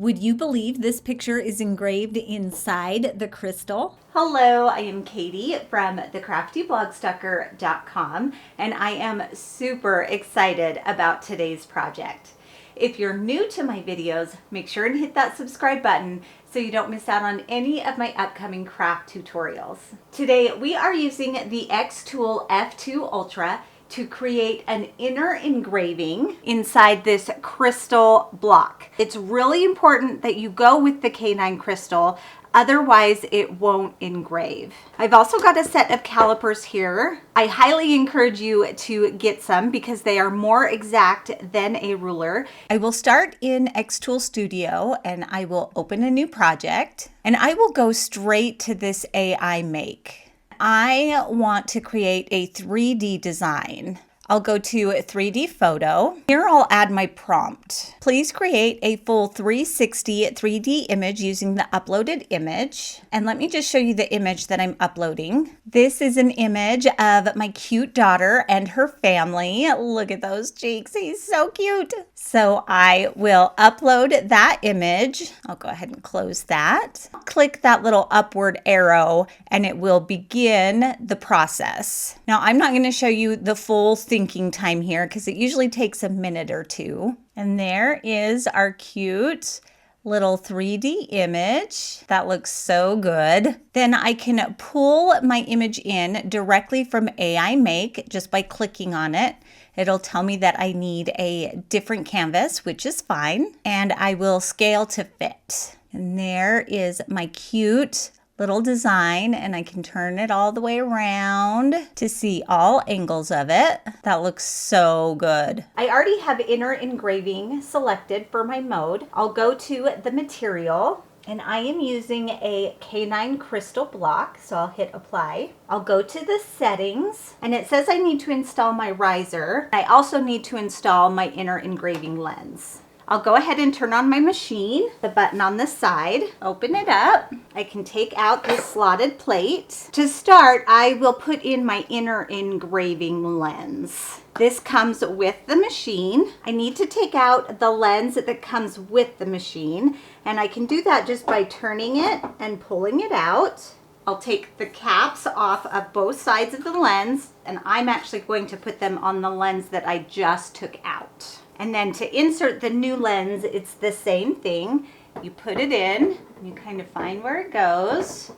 Would you believe this picture is engraved inside the crystal? Hello, I am Katie from thecraftyblogstucker.com, and I am super excited about today's project. If you're new to my videos, make sure and hit that subscribe button so you don't miss out on any of my upcoming craft tutorials. Today we are using the xTool F2 Ultra to create an inner engraving inside this crystal block. It's really important that you go with the K9 crystal, otherwise it won't engrave. I've also got a set of calipers here. I highly encourage you to get some because they are more exact than a ruler. I will start in xTool Studio and I will open a new project and I will go straight to this AI make. I want to create a 3D design. I'll go to 3D photo. Here I'll add my prompt. Please create a full 360 3D image using the uploaded image. And let me just show you the image that I'm uploading. This is an image of my cute daughter and her family. Look at those cheeks, he's so cute. So I will upload that image. I'll go ahead and close that. Click that little upward arrow and it will begin the process. Now I'm not going to show you the full thinking time here because it usually takes a minute or two. And there is our cute little 3D image. That looks so good. Then I can pull my image in directly from AI Make just by clicking on it. It'll tell me that I need a different canvas, which is fine. And I will scale to fit. And there is my cute little design, and I can turn it all the way around to see all angles of it. That looks so good. I already have Inner Engraving selected for my mode. I'll go to the material, and I am using a K9 crystal block, so I'll hit apply. I'll go to the settings, and it says I need to install my riser. I also need to install my Inner Engraving lens. I'll go ahead and turn on my machine, the button on the side, open it up. I can take out this slotted plate. To start, I will put in my Inner Engraving lens. This comes with the machine. I need to take out the lens that comes with the machine, and I can do that just by turning it and pulling it out. I'll take the caps off of both sides of the lens, and I'm actually going to put them on the lens that I just took out. And then to insert the new lens, it's the same thing. You put it in, you kind of find where it goes,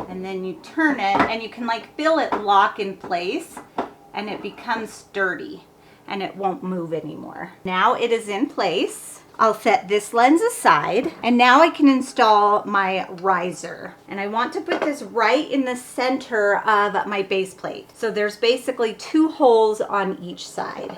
and then you turn it, and you can like feel it lock in place, and it becomes sturdy, and it won't move anymore. Now it is in place. I'll set this lens aside, and now I can install my riser. And I want to put this right in the center of my base plate. So there's basically 2 holes on each side.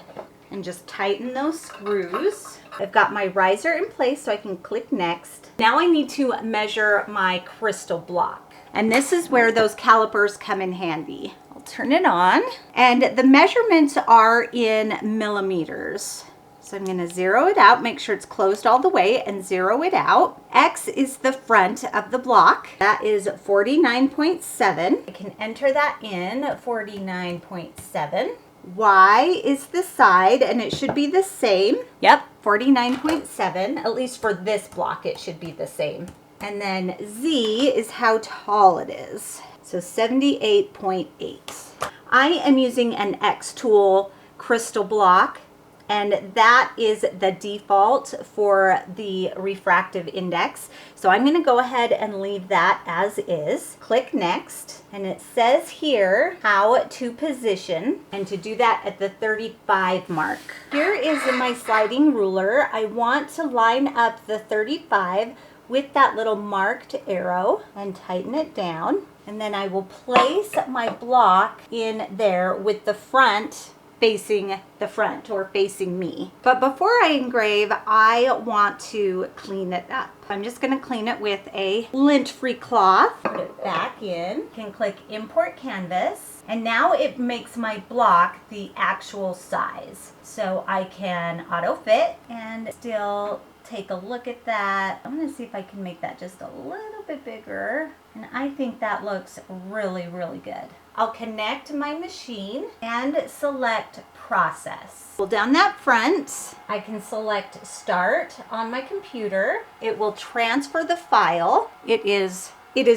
And just tighten those screws. I've got my riser in place, so I can click next. Now I need to measure my crystal block. And this is where those calipers come in handy. I'll turn it on, and the measurements are in millimeters. So I'm gonna zero it out, make sure it's closed all the way, and zero it out. X is the front of the block. That is 49.7. I can enter that in, 49.7. Y is the side, and it should be the same. Yep, 49.7. At least for this block, it should be the same. And then Z is how tall it is. So 78.8. I am using an xTool crystal block, and that is the default for the refractive index. So I'm going to go ahead and leave that as is. Click next, and it says here how to position, and to do that at the 35 mark. Here is my sliding ruler. I want to line up the 35 with that little marked arrow and tighten it down. And then I will place my block in there with the front facing the front, or facing me. But before I engrave, I want to clean it up. I'm just going to clean it with a lint-free cloth. Put it back in. Can click import canvas, and now it makes my block the actual size. So I can auto fit and still take a look at that. I'm going to see if I can make that just a little bit bigger, and I think that looks really, really good. I'll connect my machine and select process. Pull down that front. I can select start on my computer. It will transfer the file. It is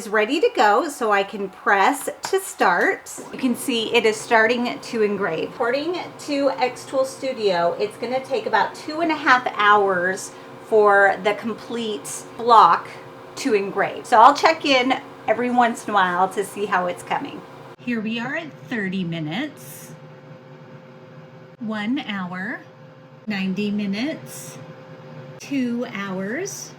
ready to go, so I can press to start. You can see it is starting to engrave. According to xTool Studio, it's going to take about 2.5 hours for the complete block to engrave. So I'll check in every once in a while to see how it's coming. Here we are at 30 minutes, 1 hour, 90 minutes, 2 hours.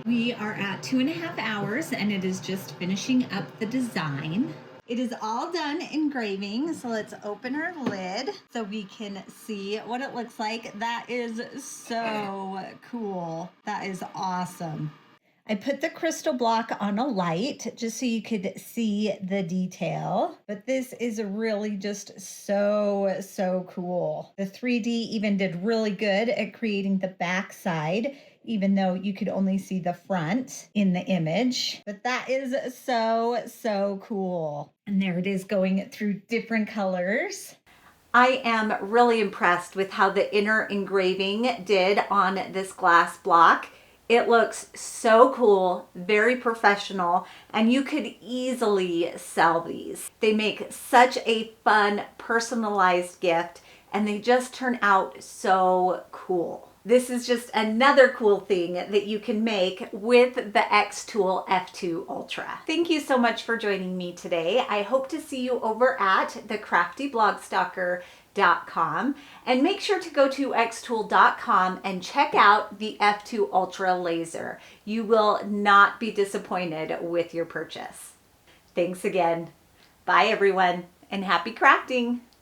We are at 2.5 hours and it is just finishing up the design. It is all done engraving, so let's open our lid so we can see what it looks like. That is so cool. That is awesome. I put the crystal block on a light just so you could see the detail, but this is really just so cool. The 3D even did really good at creating the back side, even though you could only see the front in the image. But that is so cool. And there it is going through different colors. I am really impressed with how the inner engraving did on this glass block. It looks so cool, very professional, and you could easily sell these. They make such a fun, personalized gift, and they just turn out so cool. This is just another cool thing that you can make with the xTool F2 Ultra. Thank you so much for joining me today. I hope to see you over at the craftyblogStalker.com, and make sure to go to xtool.com and check out the F2 Ultra laser. You will not be disappointed with your purchase. Thanks again. Bye everyone, and happy crafting.